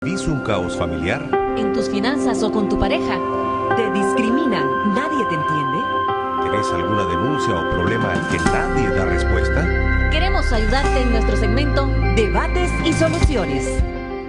¿Vivís un caos familiar? ¿En tus finanzas o con tu pareja? ¿Te discriminan? ¿Nadie te entiende? ¿Tenés alguna denuncia o problema al que nadie da respuesta? Queremos ayudarte en nuestro segmento Debates y Soluciones.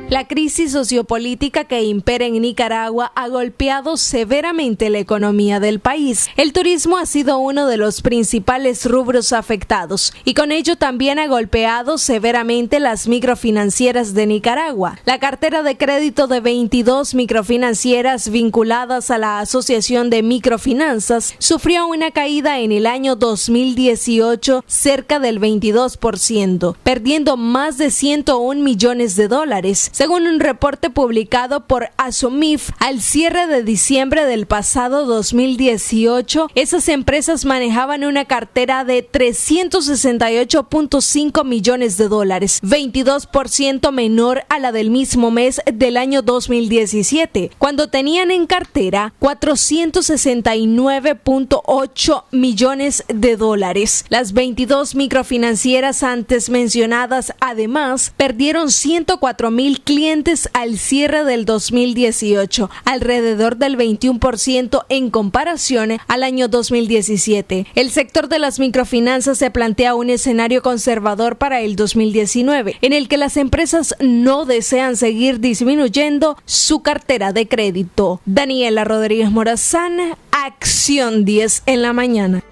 La crisis sociopolítica que impera en Nicaragua ha golpeado severamente la economía del país. El turismo ha sido uno de los principales rubros afectados y con ello también ha golpeado severamente las microfinancieras de Nicaragua. La cartera de crédito de 22 microfinancieras vinculadas a la Asociación de Microfinanzas sufrió una caída en el año 2018 cerca del 22%, perdiendo más de 101 millones de dólares. Según un reporte publicado por Asomif, al cierre de diciembre del pasado 2018, esas empresas manejaban una cartera de 368.5 millones de dólares, 22% menor a la del mismo mes del año 2017, cuando tenían en cartera 469.8 millones de dólares. Las 22 microfinancieras antes mencionadas, además, perdieron 104,000 clientes al cierre del 2018, alrededor del 21% en comparación al año 2017. El sector de las microfinanzas se plantea un escenario conservador para el 2019, en el que las empresas no desean seguir disminuyendo su cartera de crédito. Daniela Rodríguez Morazán, Acción 10 en la mañana.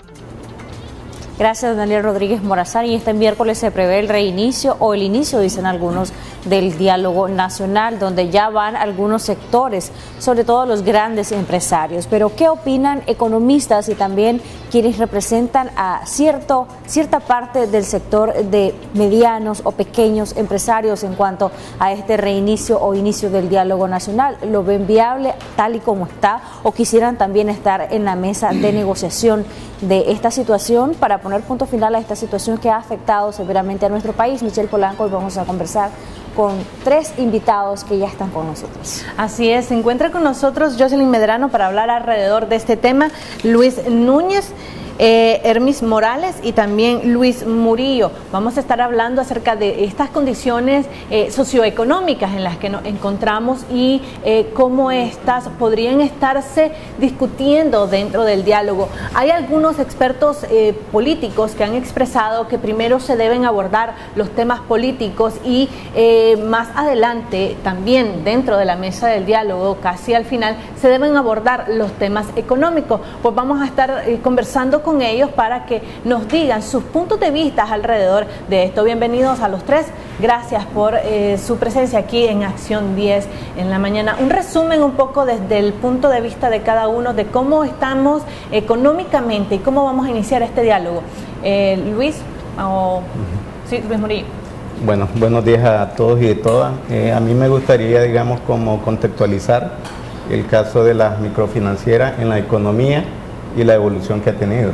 Gracias, Daniel Rodríguez Morazán. Y este miércoles se prevé el reinicio o el inicio, dicen algunos, del diálogo nacional, donde ya van algunos sectores, sobre todo los grandes empresarios. Pero, ¿qué opinan economistas y también quienes representan a cierta parte del sector de medianos o pequeños empresarios en cuanto a este reinicio o inicio del diálogo nacional? ¿Lo ven viable tal y como está o quisieran también estar en la mesa de negociación de esta situación para poner punto final a esta situación que ha afectado severamente a nuestro país? Michelle Polanco, hoy vamos a conversar con 3 invitados que ya están con nosotros. Así es, se encuentra con nosotros Jocelyn Medrano para hablar alrededor de este tema, Luis Núñez, Hermis Morales y también Luis Murillo. Vamos a estar hablando acerca de estas condiciones socioeconómicas en las que nos encontramos y cómo estas podrían estarse discutiendo dentro del diálogo. Hay algunos expertos políticos que han expresado que primero se deben abordar los temas políticos y más adelante también dentro de la mesa del diálogo, casi al final, se deben abordar los temas económicos. Pues vamos a estar conversando con ellos para que nos digan sus puntos de vista alrededor de esto. Bienvenidos a los 3, gracias por su presencia aquí en Acción 10 en la mañana. Un resumen un poco desde el punto de vista de cada uno de cómo estamos económicamente y cómo vamos a iniciar este diálogo. Luis, sí, Luis Murillo. Bueno, buenos días a todos y de todas. A mí me gustaría, digamos, como contextualizar el caso de las microfinancieras en la economía y la evolución que ha tenido.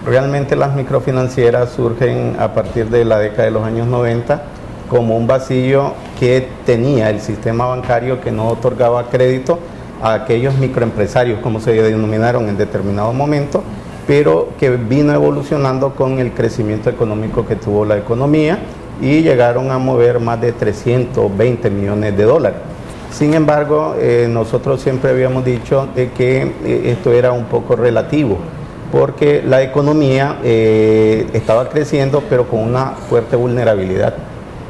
Realmente las microfinancieras surgen a partir de la década de los años 90 como un vacío que tenía el sistema bancario, que no otorgaba crédito a aquellos microempresarios, como se denominaron en determinado momento, pero que vino evolucionando con el crecimiento económico que tuvo la economía y llegaron a mover más de 320 millones de dólares. Sin embargo, nosotros siempre habíamos dicho de que esto era un poco relativo, porque la economía estaba creciendo, pero con una fuerte vulnerabilidad.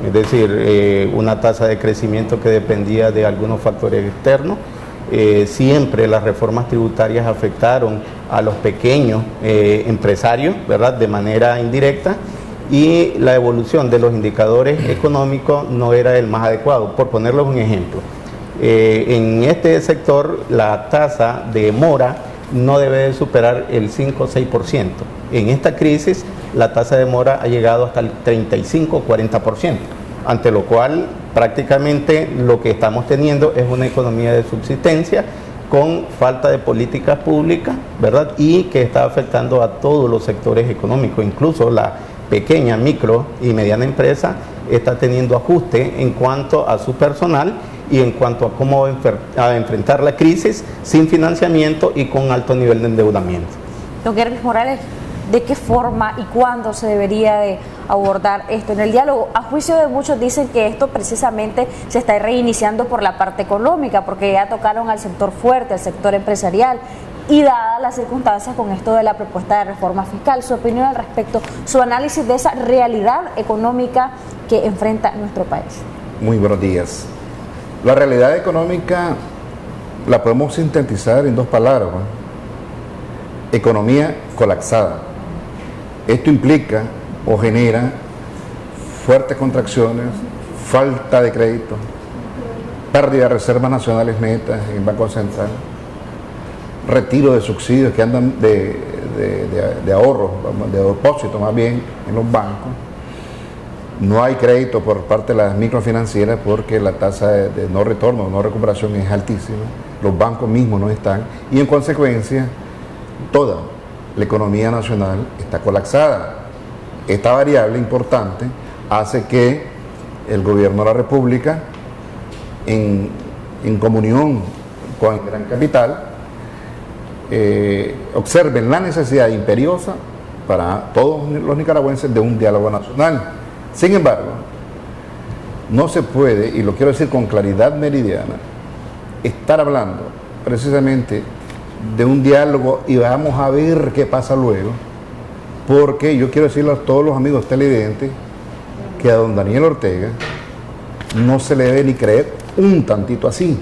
Es decir, una tasa de crecimiento que dependía de algunos factores externos. Siempre las reformas tributarias afectaron a los pequeños empresarios, ¿verdad?, de manera indirecta, y la evolución de los indicadores económicos no era el más adecuado. Por ponerles un ejemplo, en este sector la tasa de mora no debe de superar el 5 o 6%. En esta crisis la tasa de mora ha llegado hasta el 35 o 40%, ante lo cual prácticamente lo que estamos teniendo es una economía de subsistencia con falta de políticas públicas, ¿verdad?, y que está afectando a todos los sectores económicos. Incluso la pequeña, micro y mediana empresa está teniendo ajuste en cuanto a su personal y en cuanto a cómo a enfrentar la crisis sin financiamiento y con alto nivel de endeudamiento. Don Hermis Morales. de qué forma y cuándo se debería de abordar esto en el diálogo. A juicio de muchos dicen que esto precisamente se está reiniciando por la parte económica, porque ya tocaron al sector fuerte, al sector empresarial, y dadas las circunstancias con esto de la propuesta de reforma fiscal. Su opinión al respecto, su análisis de esa realidad económica que enfrenta nuestro país. Muy buenos días. La realidad económica la podemos sintetizar en dos palabras, ¿no? Economía colapsada. Esto implica o genera fuertes contracciones, falta de crédito, pérdida de reservas nacionales netas en el Banco Central, retiro de subsidios que andan de ahorro, de depósito más bien en los bancos. No hay crédito por parte de las microfinancieras porque la tasa de no retorno, no recuperación es altísima. Los bancos mismos no están y en consecuencia toda la economía nacional está colapsada. Esta variable importante hace que el gobierno de la República, en comunión con el gran capital, observen la necesidad imperiosa para todos los nicaragüenses de un diálogo nacional. Sin embargo, no se puede, y lo quiero decir con claridad meridiana, estar hablando precisamente de un diálogo y vamos a ver qué pasa luego, porque yo quiero decirle a todos los amigos televidentes que a don Daniel Ortega no se le debe ni creer un tantito así.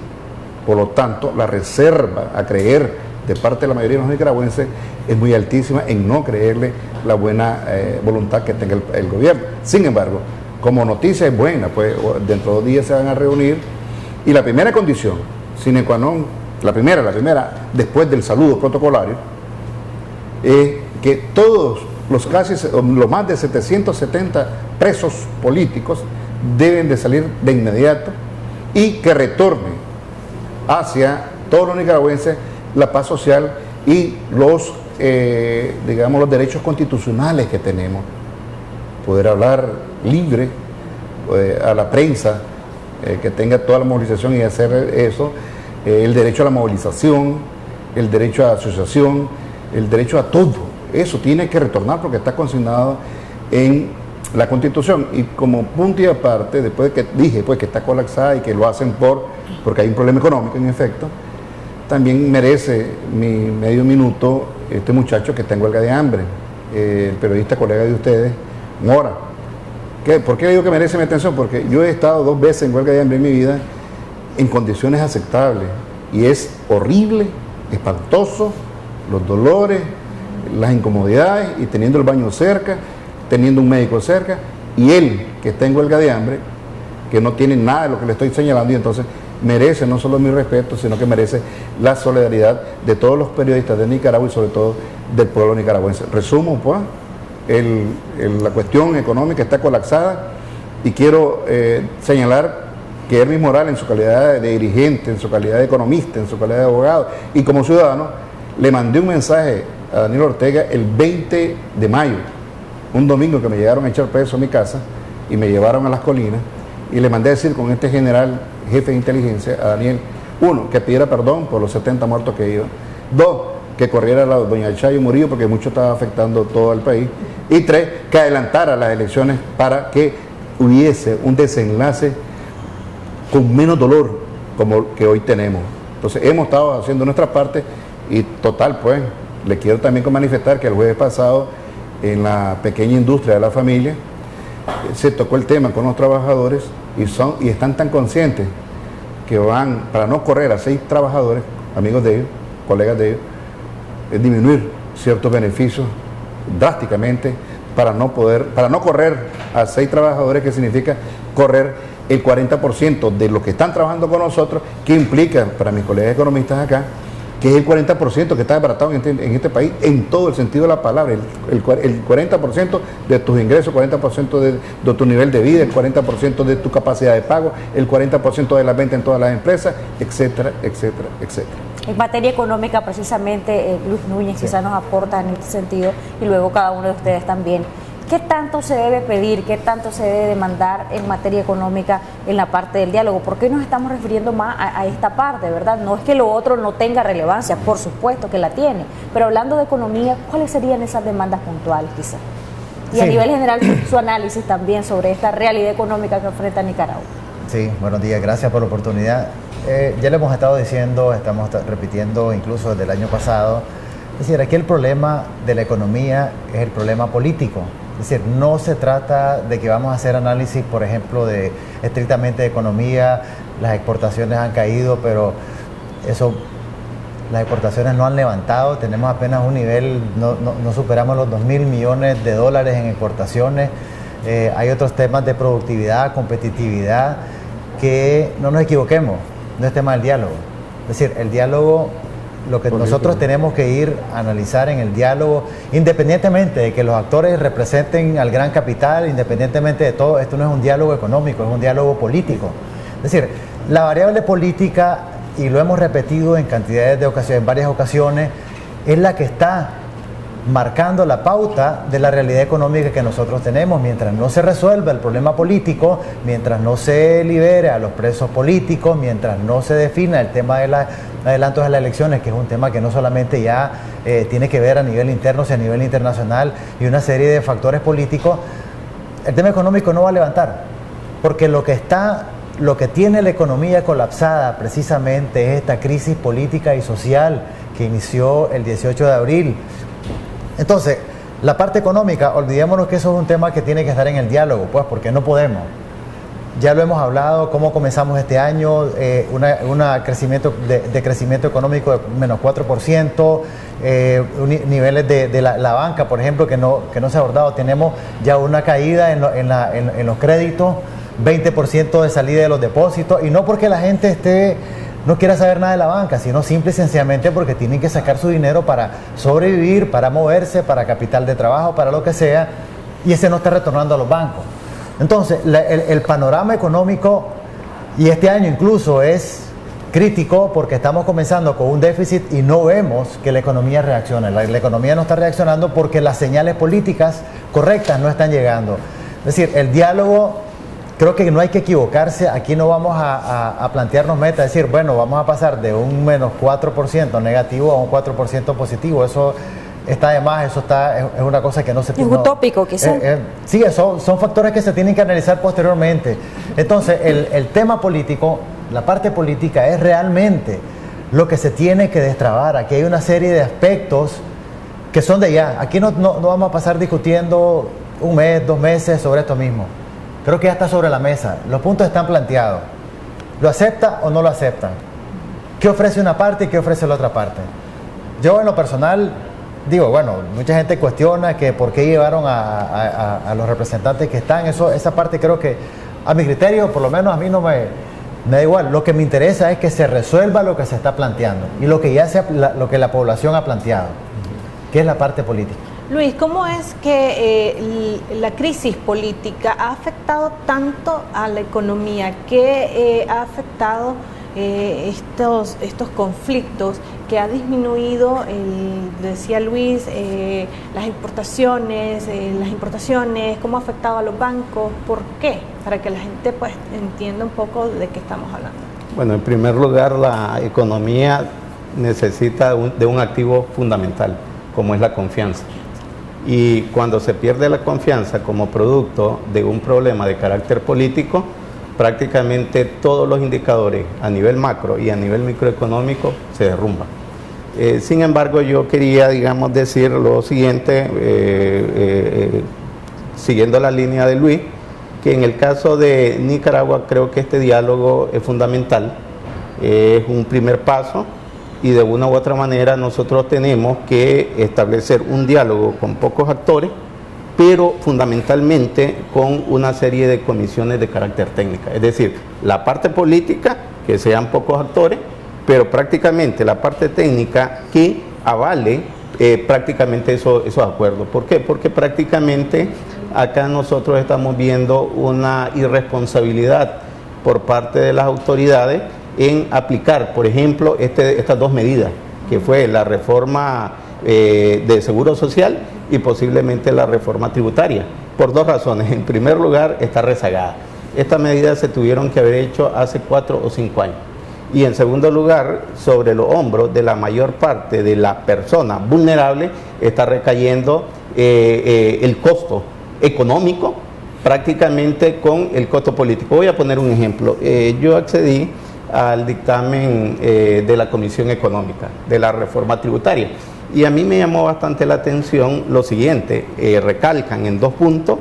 Por lo tanto, la reserva a creer de parte de la mayoría de los nicaragüenses es muy altísima en no creerle la buena voluntad que tenga el gobierno. Sin embargo, como noticia es buena, pues dentro de 2 días se van a reunir y la primera condición, sine qua non, la primera, después del saludo protocolario, es que todos los más de 770 presos políticos deben de salir de inmediato y que retorne hacia todos los nicaragüenses la paz social y los derechos constitucionales que tenemos. Poder hablar libre, a la prensa, que tenga toda la movilización y hacer eso, el derecho a la movilización, el derecho a asociación, el derecho a todo. Eso tiene que retornar porque está consignado en la Constitución. Y como punto y aparte, después de que dije pues, que está colapsada y que lo hacen porque hay un problema económico en efecto, también merece mi medio minuto este muchacho que está en huelga de hambre, el periodista colega de ustedes, Mora. ¿Por qué digo que merece mi atención? Porque yo he estado 2 veces en huelga de hambre en mi vida en condiciones aceptables y es horrible, espantoso, los dolores, las incomodidades y teniendo el baño cerca, teniendo un médico cerca y él que está en huelga de hambre, que no tiene nada de lo que le estoy señalando y entonces merece no solo mi respeto, sino que merece la solidaridad de todos los periodistas de Nicaragua y sobre todo del pueblo nicaragüense. Resumo, pues, la cuestión económica está colapsada y quiero señalar que Hermis Morales, en su calidad de dirigente, en su calidad de economista, en su calidad de abogado y como ciudadano, le mandé un mensaje a Daniel Ortega el 20 de mayo, un domingo que me llegaron a echar preso a mi casa y me llevaron a las colinas y le mandé a decir con este general jefe de inteligencia a Daniel, 1, que pidiera perdón por los 70 muertos que iban, 2, que corriera la doña Chayo Murillo porque mucho estaba afectando todo el país, y 3, que adelantara las elecciones para que hubiese un desenlace con menos dolor como que hoy tenemos. Entonces hemos estado haciendo nuestra parte y total, pues, le quiero también manifestar que el jueves pasado en la pequeña industria de la familia se tocó el tema con los trabajadores y están tan conscientes que van, para no correr a 6 trabajadores, amigos de ellos, colegas de ellos, disminuir ciertos beneficios drásticamente para no correr a 6 trabajadores, que significa correr el 40% de los que están trabajando con nosotros, que implica para mis colegas economistas acá, que es el 40% que está desbaratado en este país, en todo el sentido de la palabra, el 40% de tus ingresos, el 40% de tu nivel de vida, el 40% de tu capacidad de pago, el 40% de la venta en todas las empresas, etcétera, etcétera, etcétera. En materia económica, precisamente, Luis Núñez quizás nos aporta en este sentido, y luego cada uno de ustedes también. ¿Qué tanto se debe pedir, qué tanto se debe demandar en materia económica en la parte del diálogo? ¿Por qué nos estamos refiriendo más a esta parte, verdad? No es que lo otro no tenga relevancia, por supuesto que la tiene, pero hablando de economía, ¿cuáles serían esas demandas puntuales quizá? Y sí, a nivel general, su análisis también sobre esta realidad económica que enfrenta Nicaragua. Sí, buenos días, gracias por la oportunidad. Ya le hemos estado diciendo, estamos repitiendo incluso desde el año pasado, es decir, aquí el problema de la economía es el problema político. Es decir, no se trata de que vamos a hacer análisis, por ejemplo, de estrictamente de economía, las exportaciones han caído, pero eso, las exportaciones no han levantado, tenemos apenas un nivel, no superamos los 2.000 millones de dólares en exportaciones. Hay otros temas de productividad, competitividad, que no nos equivoquemos, no es tema del diálogo. Es decir, el diálogo, lo que nosotros tenemos que ir a analizar en el diálogo, independientemente de que los actores representen al gran capital, independientemente de todo, esto no es un diálogo económico, es un diálogo político. Es decir, la variable política, y lo hemos repetido en cantidades de ocasiones, en varias ocasiones, es la que está marcando la pauta de la realidad económica que nosotros tenemos. Mientras no se resuelva el problema político, mientras no se libere a los presos políticos, mientras no se defina el tema de los adelantos de las elecciones, que es un tema que no solamente ya tiene que ver a nivel interno, sino a nivel internacional, y una serie de factores políticos, el tema económico no va a levantar, porque lo que tiene la economía colapsada precisamente es esta crisis política y social que inició el 18 de abril. Entonces, la parte económica, olvidémonos que eso es un tema que tiene que estar en el diálogo, pues, porque no podemos. Ya lo hemos hablado, cómo comenzamos este año, crecimiento económico de menos 4%, niveles de la banca, por ejemplo, que no se ha abordado. Tenemos ya una caída en los créditos, 20% de salida de los depósitos, y no porque la gente no quiera saber nada de la banca, sino simple y sencillamente porque tienen que sacar su dinero para sobrevivir, para moverse, para capital de trabajo, para lo que sea, y ese no está retornando a los bancos. Entonces, el panorama económico, y este año incluso es crítico porque estamos comenzando con un déficit y no vemos que la economía reaccione. La economía no está reaccionando porque las señales políticas correctas no están llegando. Es decir, el diálogo, creo que no hay que equivocarse, aquí no vamos a plantearnos metas, es decir, bueno, vamos a pasar de un menos 4% negativo a un 4% positivo, eso está de más, es una cosa que no se tiene. Es utópico, quizás. Sí, son factores que se tienen que analizar posteriormente. Entonces, el tema político, la parte política es realmente lo que se tiene que destrabar. Aquí hay una serie de aspectos que son de ya. Aquí no vamos a pasar discutiendo un mes, 2 meses sobre esto mismo. Creo que ya está sobre la mesa, los puntos están planteados. ¿Lo acepta o no lo acepta? ¿Qué ofrece una parte y qué ofrece la otra parte? Yo en lo personal digo, bueno, mucha gente cuestiona que por qué llevaron a los representantes que están, esa parte creo que a mi criterio, por lo menos a mí no me da igual. Lo que me interesa es que se resuelva lo que se está planteando y lo que lo que la población ha planteado, que es la parte política. Luis, ¿cómo es que la crisis política ha afectado tanto a la economía? ¿Qué ha afectado estos conflictos? Que ha disminuido, decía Luis, las importaciones, cómo ha afectado a los bancos, ¿por qué? Para que la gente pues entienda un poco de qué estamos hablando. Bueno, en primer lugar, la economía necesita de un activo fundamental, como es la confianza. Y cuando se pierde la confianza como producto de un problema de carácter político, prácticamente todos los indicadores a nivel macro y a nivel microeconómico se derrumban. Sin embargo, yo quería, digamos, decir lo siguiente, siguiendo la línea de Luis, que en el caso de Nicaragua creo que este diálogo es fundamental, es un primer paso y de una u otra manera nosotros tenemos que establecer un diálogo con pocos actores, pero fundamentalmente con una serie de comisiones de carácter técnica, es decir, la parte política, que sean pocos actores, pero prácticamente la parte técnica que avale prácticamente esos acuerdos. ¿Por qué? Porque prácticamente acá nosotros estamos viendo una irresponsabilidad por parte de las autoridades en aplicar, por ejemplo, estas dos medidas, que fue la reforma de Seguro Social y posiblemente la reforma tributaria, por dos razones. En primer lugar, está rezagada. Estas medidas se tuvieron que haber hecho hace 4 o 5 años. Y en segundo lugar, sobre los hombros de la mayor parte de la persona vulnerable está recayendo el costo económico prácticamente con el costo político. Voy a poner un ejemplo. Yo accedí al dictamen de la Comisión Económica de la reforma tributaria y a mí me llamó bastante la atención lo siguiente. Recalcan en 2 puntos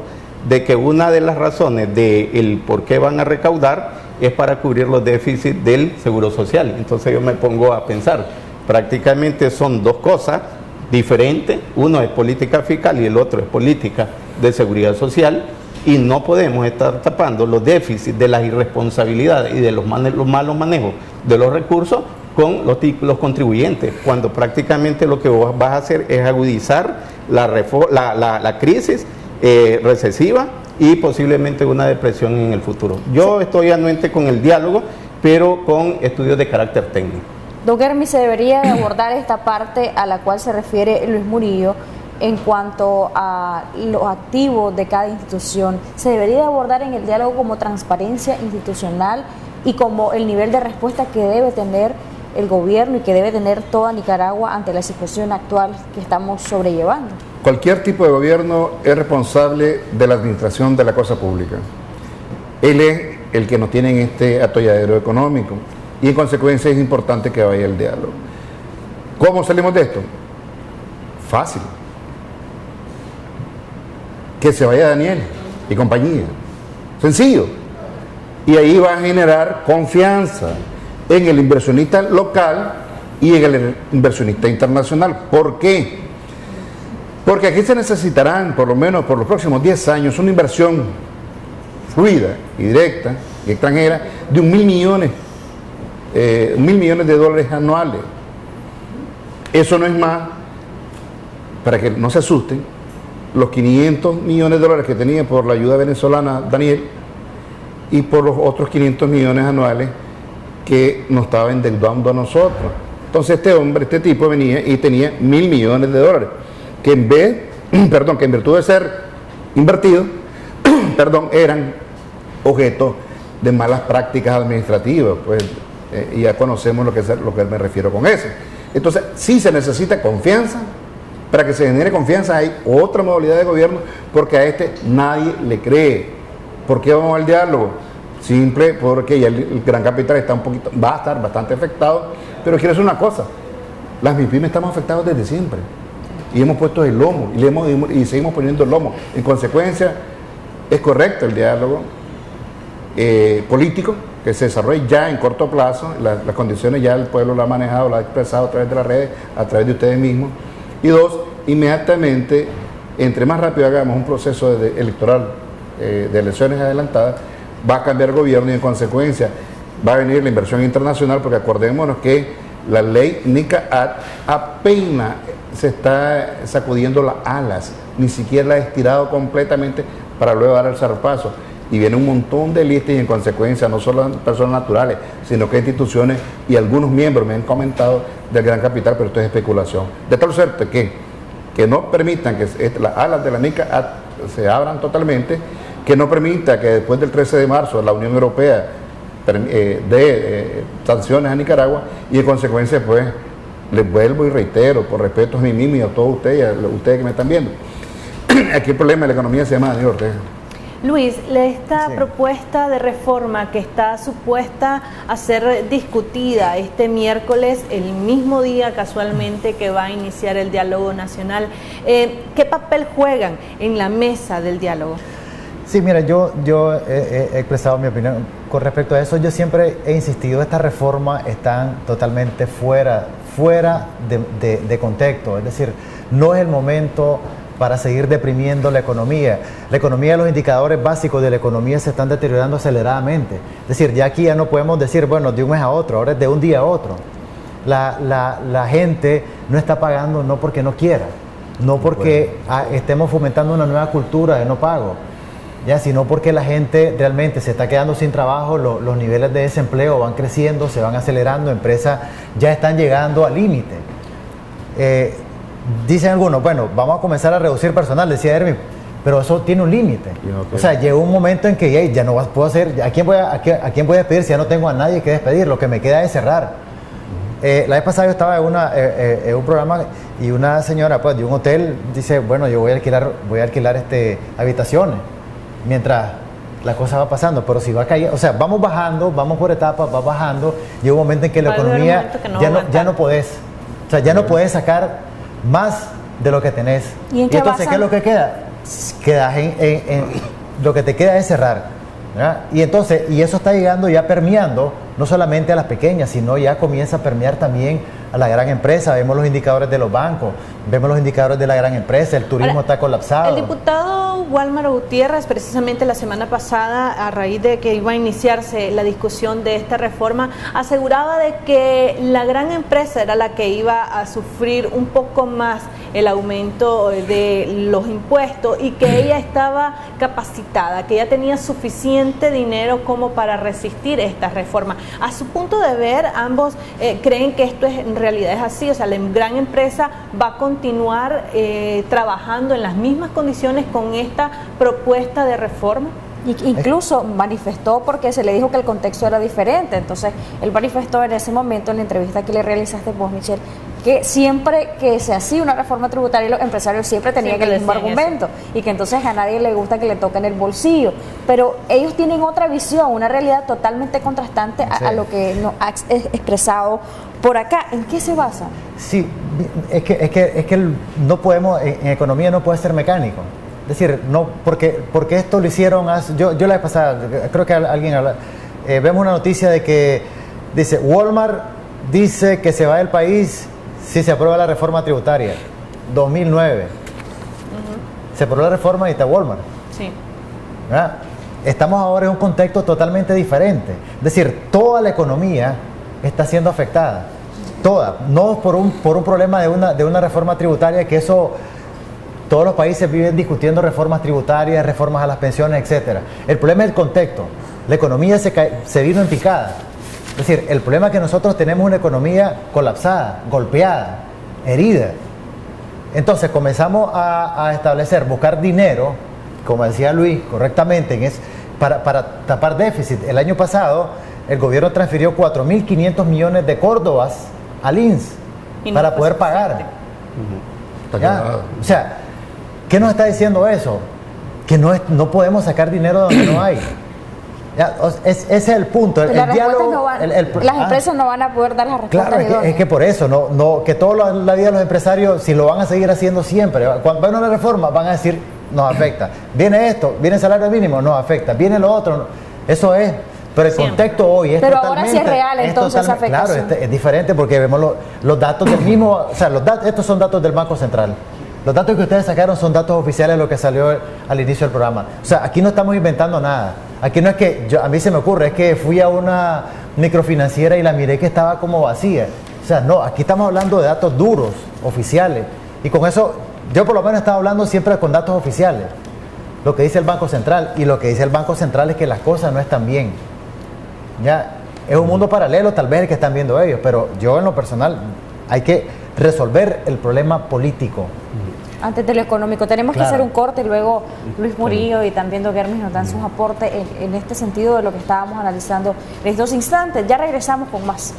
de que una de las razones del por qué van a recaudar es para cubrir los déficits del Seguro Social. Entonces yo me pongo a pensar, prácticamente son 2 cosas diferentes, uno es política fiscal y el otro es política de seguridad social, y no podemos estar tapando los déficits de las irresponsabilidades y de los malos manejos de los recursos con los contribuyentes, cuando prácticamente lo que vos vas a hacer es agudizar la crisis recesiva y posiblemente una depresión en el futuro. Yo estoy anuente con el diálogo, pero con estudios de carácter técnico. Don Hermi, se debería de abordar esta parte a la cual se refiere Luis Murillo en cuanto a los activos de cada institución. ¿Se debería de abordar en el diálogo como transparencia institucional y como el nivel de respuesta que debe tener el gobierno y que debe tener toda Nicaragua ante la situación actual que estamos sobrellevando? Cualquier tipo de gobierno es responsable de la administración de la cosa pública. Él es el que nos tiene en este atolladero económico y en consecuencia es importante que vaya el diálogo. ¿Cómo salimos de esto? Fácil. Que se vaya Daniel y compañía. Sencillo. Y ahí va a generar confianza en el inversionista local y en el inversionista internacional. ¿Por qué? Porque aquí se necesitarán, por lo menos por los próximos 10 años, una inversión fluida y directa y extranjera de 1.000 millones de dólares anuales. Eso no es más, para que no se asusten, los 500 millones de dólares que tenía por la ayuda venezolana Daniel y por los otros 500 millones anuales que nos estaba endeudando a nosotros. Entonces este tipo venía y tenía 1.000 millones de dólares que en virtud de ser invertidos, eran objeto de malas prácticas administrativas, pues, y ya conocemos lo que me refiero con eso. Entonces, sí se necesita confianza. Para que se genere confianza hay otra modalidad de gobierno, porque a este nadie le cree. ¿Por qué vamos al diálogo? Simple, porque ya el gran capital va a estar bastante afectado, pero quiero decir una cosa, las MIPYME estamos afectados desde siempre, y hemos puesto el lomo, y seguimos poniendo el lomo. En consecuencia, es correcto el diálogo político, que se desarrolle ya en corto plazo, las condiciones ya el pueblo lo ha manejado, lo ha expresado a través de las redes, a través de ustedes mismos. Y 2, inmediatamente, entre más rápido hagamos un proceso electoral de elecciones adelantadas, va a cambiar el gobierno y en consecuencia va a venir la inversión internacional, porque acordémonos que la ley NICA-AT apenas se está sacudiendo las alas, ni siquiera la ha estirado completamente para luego dar el zarpazo. Y viene un montón de listas y en consecuencia no solo personas naturales, sino que instituciones y algunos miembros me han comentado del gran capital, pero esto es especulación. De tal suerte que no permitan que las alas de la NICA se abran totalmente, que no permita que después del 13 de marzo la Unión Europea dé sanciones a Nicaragua y en consecuencia pues les vuelvo y reitero, por respeto a mí mismo y a todos ustedes que me están viendo, aquí el problema de la economía se llama Daniel Ortega. Luis, esta propuesta de reforma que está supuesta a ser discutida este miércoles, el mismo día casualmente que va a iniciar el diálogo nacional, ¿qué papel juegan en la mesa del diálogo? Sí, mira, yo he expresado mi opinión con respecto a eso. Yo siempre he insistido, estas reformas están totalmente fuera de contexto, es decir, no es el momento para seguir deprimiendo la economía. La economía, los indicadores básicos de la economía se están deteriorando aceleradamente. Es decir, ya aquí ya no podemos decir, bueno, de un mes a otro, ahora es de un día a otro. La gente no está pagando no porque no quiera, no porque estemos fomentando una nueva cultura de no pago, ya, sino porque la gente realmente se está quedando sin trabajo, los niveles de desempleo van creciendo, se van acelerando, empresas ya están llegando al límite. dicen algunos, bueno, vamos a comenzar a reducir personal, decía Hermes, pero eso tiene un límite. O sea, llegó un momento en que ya no puedo hacer, ¿a quién voy a despedir si ya no tengo a nadie que despedir? Lo que me queda es cerrar. La vez pasada yo estaba en un programa y una señora pues, de un hotel dice, bueno, yo voy a alquilar habitaciones mientras la cosa va pasando, pero si va cayendo, o sea, vamos bajando, vamos por etapas, va bajando, llega un momento en que la economía ya no podés, o sea, ya no podés sacar más de lo que tenés. ¿Y entonces, ¿qué es lo que queda? Quedas lo que te queda es cerrar, ¿verdad? Y entonces, y eso está llegando ya permeando no solamente a las pequeñas, sino ya comienza a permear también a la gran empresa. Vemos los indicadores de los bancos, vemos los indicadores de la gran empresa, el turismo está colapsado. El diputado Wálmaro Gutiérrez, precisamente la semana pasada, a raíz de que iba a iniciarse la discusión de esta reforma, aseguraba de que la gran empresa era la que iba a sufrir un poco más el aumento de los impuestos y que ella estaba capacitada, que ella tenía suficiente dinero como para resistir esta reforma. A su punto de ver, ambos creen que esto en realidad es así, o sea, la gran empresa va a continuar trabajando en las mismas condiciones con esta propuesta de reforma. Incluso manifestó, porque se le dijo que el contexto era diferente, entonces él manifestó en ese momento, en la entrevista que le realizaste vos, Michelle, que siempre que se hacía una reforma tributaria los empresarios siempre tenían el mismo argumento eso. Y que entonces a nadie le gusta que le toquen el bolsillo, pero ellos tienen otra visión, una realidad totalmente contrastante a lo que nos ha expresado por acá. ¿En qué se basa? Sí, es que no podemos, en economía no puede ser mecánico. Es decir, no, porque esto lo hicieron yo la vez pasada, creo que alguien habla, vemos una noticia de que dice, Walmart dice que se va del país si se aprueba la reforma tributaria, 2009. Se aprobó la reforma y está Walmart. Sí. ¿Verdad? Estamos ahora en un contexto totalmente diferente. Es decir, toda la economía está siendo afectada. Toda. No por un problema de una reforma tributaria, que eso... Todos los países viven discutiendo reformas tributarias, reformas a las pensiones, etcétera. El problema es el contexto. La economía se vino en picada. Es decir, el problema es que nosotros tenemos una economía colapsada, golpeada, herida. Entonces comenzamos a buscar dinero, como decía Luis correctamente, para tapar déficit. El año pasado el gobierno transfirió 4.500 millones de córdobas al INS para poder pagar. O sea, ¿qué nos está diciendo eso? Que no podemos sacar dinero de donde no hay. Ese es el punto. El diálogo, las empresas no van a poder dar las respuestas. Claro, es que por eso, que toda la vida los empresarios, si lo van a seguir haciendo siempre, cuando van a una reforma, van a decir, nos afecta. Viene esto, viene el salario mínimo, nos afecta. Viene lo otro, eso es. Pero el contexto hoy es totalmente... Pero ahora sí es real, entonces esa afectación. Claro, es diferente porque vemos los datos del mismo... O sea, estos son datos del Banco Central. Los datos que ustedes sacaron son datos oficiales de lo que salió al inicio del programa. O sea, aquí no estamos inventando nada. Aquí no es que... a mí se me ocurre, es que fui a una microfinanciera y la miré que estaba como vacía. O sea, no, aquí estamos hablando de datos duros, oficiales. Y con eso, yo por lo menos estaba hablando siempre con datos oficiales. Lo que dice el Banco Central. Y lo que dice el Banco Central es que las cosas no están bien. Ya, es un mundo paralelo tal vez el que están viendo ellos, pero yo en lo personal hay que resolver el problema político. Antes de lo económico, tenemos que hacer un corte y luego Luis Murillo y también Don Hermes nos dan sus aportes en este sentido de lo que estábamos analizando en estos instantes. Ya regresamos con más.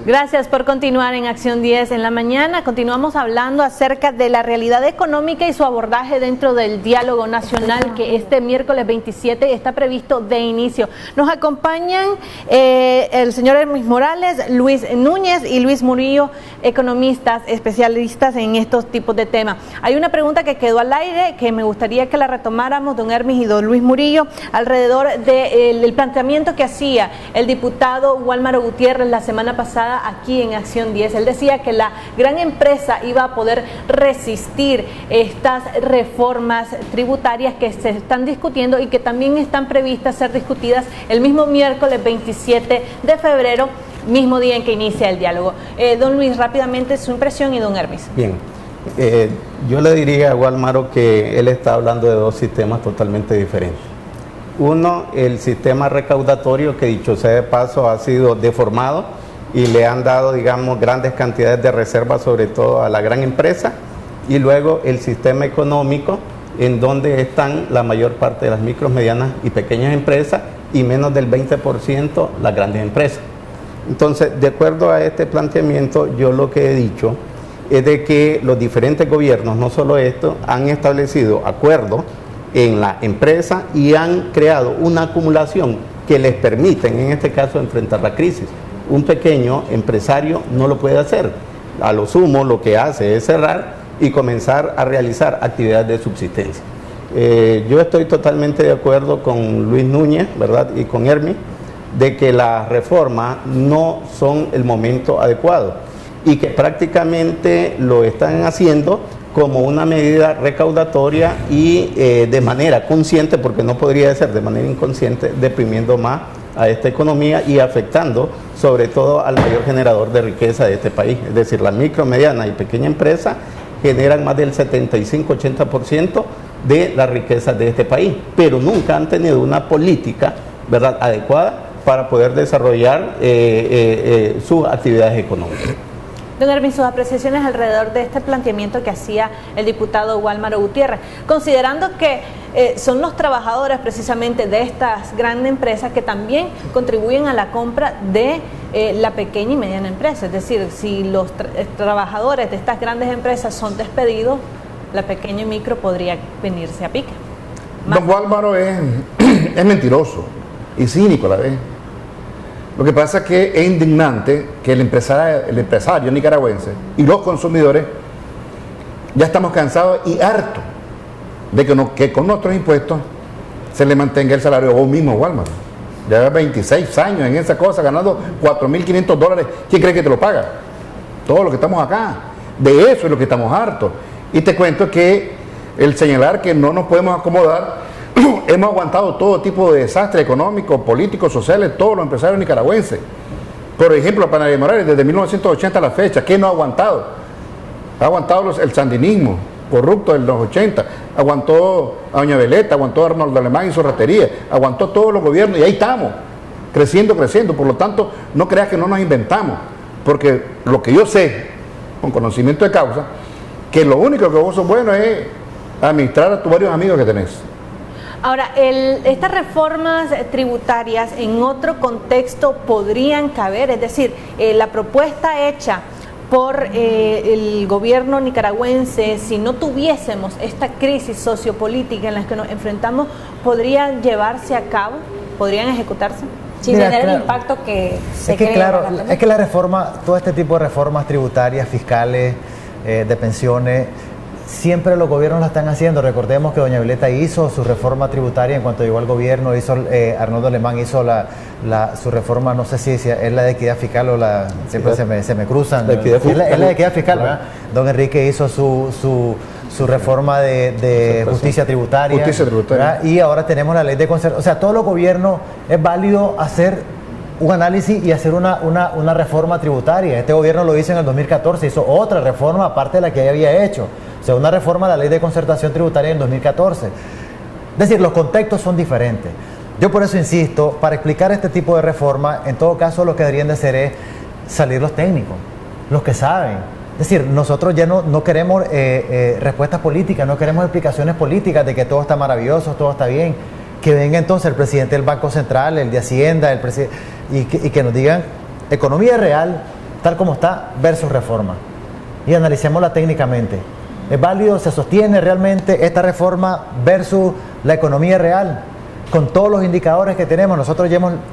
Gracias por continuar en Acción 10 en la mañana. Continuamos hablando acerca de la realidad económica y su abordaje dentro del diálogo nacional que este miércoles 27 está previsto de inicio. Nos acompañan el señor Hermes Morales, Luis Núñez y Luis Murillo, economistas, especialistas en estos tipos de temas. Hay una pregunta que quedó al aire que me gustaría que la retomáramos, don Hermes y don Luis Murillo, alrededor del planteamiento que hacía el diputado Wálmaro Gutiérrez la semana pasada aquí en Acción 10. Él decía que la gran empresa iba a poder resistir estas reformas tributarias que se están discutiendo y que también están previstas ser discutidas el mismo miércoles 27 de febrero, mismo día en que inicia el diálogo. Don Luis, rápidamente su impresión y don Hermes. Bien, yo le diría a Wálmaro que él está hablando de dos sistemas totalmente diferentes. Uno, el sistema recaudatorio que, dicho sea de paso, ha sido deformado y le han dado, digamos, grandes cantidades de reservas, sobre todo a la gran empresa, y luego el sistema económico, en donde están la mayor parte de las micros, medianas y pequeñas empresas, y menos del 20% las grandes empresas. Entonces, de acuerdo a este planteamiento, yo lo que he dicho es de que los diferentes gobiernos, no solo esto, han establecido acuerdos en la empresa y han creado una acumulación que les permiten, en este caso, enfrentar la crisis. Un pequeño empresario no lo puede hacer. A lo sumo, lo que hace es cerrar y comenzar a realizar actividades de subsistencia. Yo estoy totalmente de acuerdo con Luis Núñez, ¿verdad?, y con Hermes, de que las reformas no son el momento adecuado y que prácticamente lo están haciendo como una medida recaudatoria y de manera consciente, porque no podría ser de manera inconsciente, deprimiendo más a esta economía y afectando sobre todo al mayor generador de riqueza de este país. Es decir, la micro, mediana y pequeña empresa generan más del 75-80% de la riqueza de este país, pero nunca han tenido una política, ¿verdad?, adecuada para poder desarrollar sus actividades económicas. Don Hermes, sus apreciaciones alrededor de este planteamiento que hacía el diputado Wálmaro Gutiérrez, considerando que son los trabajadores precisamente de estas grandes empresas que también contribuyen a la compra de la pequeña y mediana empresa. Es decir, si los trabajadores de estas grandes empresas son despedidos, la pequeña y micro podría venirse a pique. Don Wálmaro es mentiroso y cínico a la vez. Lo que pasa es que es indignante que el empresario nicaragüense y los consumidores ya estamos cansados y hartos de que con nuestros impuestos se le mantenga el salario. Vos mismo, Wálmaro, ya 26 años en esa cosa, ganando $4.500. ¿Quién cree que te lo paga? Todos los que estamos acá. De eso es lo que estamos hartos. Y te cuento que el señalar que no nos podemos acomodar, hemos aguantado todo tipo de desastres económicos, políticos, sociales, todos los empresarios nicaragüenses. Por ejemplo, Panamá Morales, desde 1980 a la fecha, ¿qué no ha aguantado? Ha aguantado el sandinismo corrupto de los 80, aguantó a Doña Veleta, aguantó a Arnoldo Alemán y su ratería, aguantó todos los gobiernos y ahí estamos, creciendo. Por lo tanto, no creas que no nos inventamos, porque lo que yo sé, con conocimiento de causa, que lo único que vos sos bueno es administrar a tus varios amigos que tenés. Ahora, estas reformas tributarias en otro contexto podrían caber, es decir, la propuesta hecha por el gobierno nicaragüense, si no tuviésemos esta crisis sociopolítica en la que nos enfrentamos, ¿podrían llevarse a cabo? ¿Podrían ejecutarse? Sin tener el impacto que se cree. Claro, es que la reforma, todo este tipo de reformas tributarias, fiscales, de pensiones, siempre los gobiernos la están haciendo. Recordemos que Doña Violeta hizo su reforma tributaria en cuanto llegó al gobierno, Arnoldo Alemán hizo su reforma, no sé si es la de equidad fiscal o siempre se me cruzan. Es la de equidad fiscal, ¿verdad? Don Enrique hizo su reforma de justicia tributaria. ¿verdad? Y ahora tenemos la ley de conservación. O sea, todos los gobiernos es válido hacer un análisis y hacer una reforma tributaria. Este gobierno lo hizo en el 2014, hizo otra reforma aparte de la que ya había hecho. O sea, una reforma a la ley de concertación tributaria en 2014. Es decir, los contextos son diferentes. Yo por eso insisto, para explicar este tipo de reforma, en todo caso lo que deberían de hacer es salir los técnicos, los que saben. Es decir, nosotros ya no queremos respuestas políticas, no queremos explicaciones políticas de que todo está maravilloso, todo está bien. Que venga entonces el presidente del Banco Central, el de Hacienda, y que nos digan economía real, tal como está, versus reforma. Y analicémosla técnicamente. ¿Es válido? ¿Se sostiene realmente esta reforma versus la economía real? Con todos los indicadores que tenemos, nosotros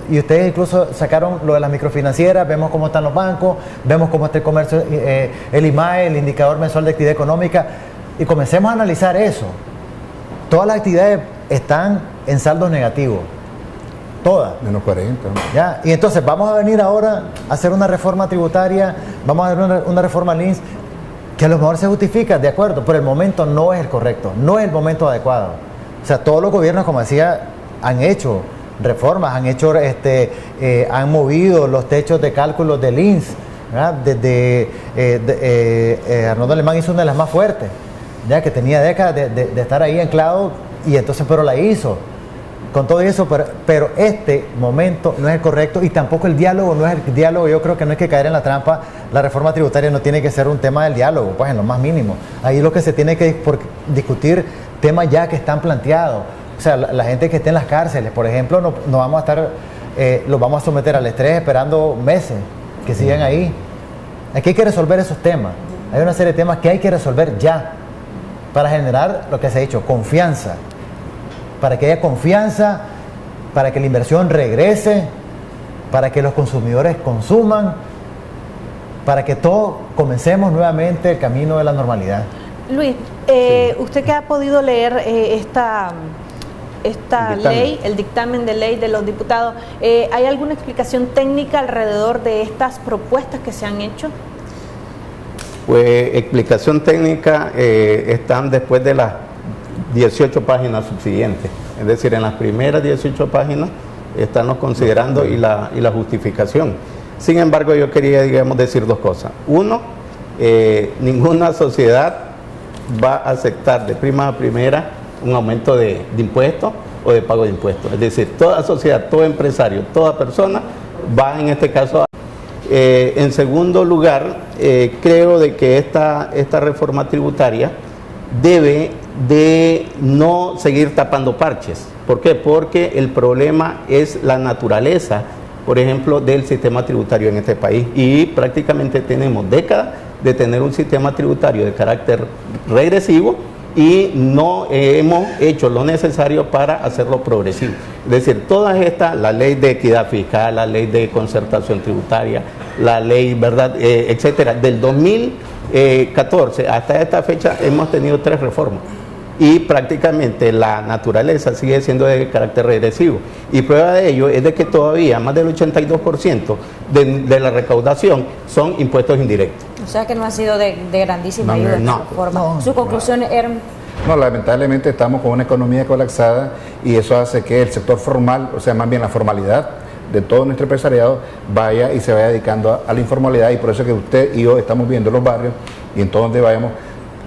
y ustedes incluso sacaron lo de las microfinancieras, vemos cómo están los bancos, vemos cómo está el comercio, el IMAE, el indicador mensual de actividad económica, y comencemos a analizar eso. Todas las actividades están en saldos negativos, todas. Menos 40. ¿Ya? Y entonces vamos a venir ahora a hacer una reforma tributaria, vamos a hacer una reforma LINS, que a lo mejor se justifica, de acuerdo, pero el momento no es el correcto, no es el momento adecuado. O sea, todos los gobiernos, como decía, han hecho reformas, han movido los techos de cálculos del INS, ¿verdad? Desde Arnoldo Alemán hizo una de las más fuertes, ya que tenía décadas de estar ahí anclado, y entonces pero la hizo. con todo eso, pero este momento no es el correcto y tampoco el diálogo no es el diálogo. Yo creo que no hay que caer en la trampa. La reforma tributaria no tiene que ser un tema del diálogo, pues en lo más mínimo. Ahí lo que se tiene que discutir temas ya que están planteados. O sea, la gente que esté en las cárceles, por ejemplo, no vamos a estar, los vamos a someter al estrés esperando meses que sigan ahí. Aquí hay que resolver esos temas. Hay una serie de temas que hay que resolver ya para generar lo que se ha dicho, confianza. Para que haya confianza, para que la inversión regrese, para que los consumidores consuman, para que todos comencemos nuevamente el camino de la normalidad. Luis, usted que ha podido leer esta ley, el dictamen de ley de los diputados, ¿hay alguna explicación técnica alrededor de estas propuestas que se han hecho? Pues explicación técnica están después de las 18 páginas subsiguientes, es decir, en las primeras 18 páginas están los considerando y la justificación. Sin embargo, yo quería, digamos, decir dos cosas. Uno, ninguna sociedad va a aceptar de prima a primera un aumento de impuestos o de pago de impuestos. Es decir, toda sociedad, todo empresario, toda persona va en este caso a... en segundo lugar, creo de que esta reforma tributaria debe de no seguir tapando parches. ¿Por qué? Porque el problema es la naturaleza, por ejemplo, del sistema tributario en este país, y prácticamente tenemos décadas de tener un sistema tributario de carácter regresivo y no hemos hecho lo necesario para hacerlo progresivo. Es decir, todas estas, la ley de equidad fiscal, la ley de concertación tributaria, la ley, ¿verdad?, etcétera, del 2014 hasta esta fecha hemos tenido 3 reformas. Y prácticamente la naturaleza sigue siendo de carácter regresivo. Y prueba de ello es de que todavía más del 82% de la recaudación son impuestos indirectos. O sea que no ha sido de grandísima ayuda en su forma. Su conclusión era... No, lamentablemente estamos con una economía colapsada y eso hace que el sector formal, o sea, más bien la formalidad de todo nuestro empresariado vaya y se vaya dedicando a la informalidad, y por eso que usted y yo estamos viendo en los barrios y en todo donde vayamos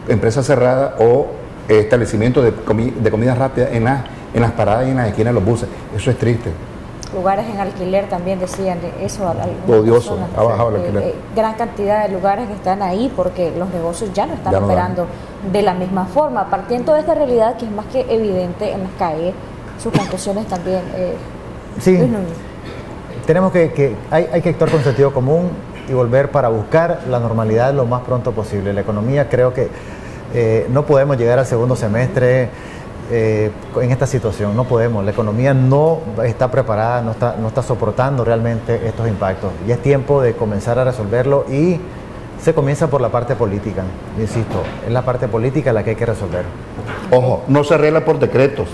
empresas cerradas o establecimientos de comida rápida en las paradas y en las esquinas de los buses. Eso es triste. Lugares en alquiler también decían eso. Odioso, ha bajado el alquiler. Gran cantidad de lugares que están ahí porque los negocios ya no están operando de la misma forma. Partiendo de esta realidad que es más que evidente en las calles, sus conclusiones también. Sí, tenemos hay que actuar con sentido común y volver para buscar la normalidad lo más pronto posible. La economía, creo que no podemos llegar al segundo semestre en esta situación, no podemos. La economía no está preparada, no está soportando realmente estos impactos. Y es tiempo de comenzar a resolverlo, y se comienza por la parte política. Insisto, es la parte política la que hay que resolver. Ojo, no se arregla por decretos,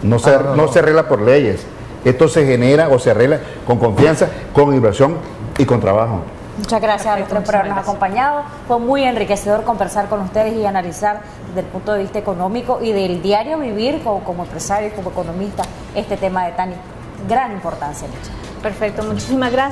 no se arregla por leyes. Esto se genera o se arregla con confianza, con inversión y con trabajo. Muchas gracias a los por habernos acompañado. Fue muy enriquecedor conversar con ustedes y analizar desde el punto de vista económico y del diario vivir como empresario y como economista este tema de tan gran importancia. Perfecto, muchísimas gracias.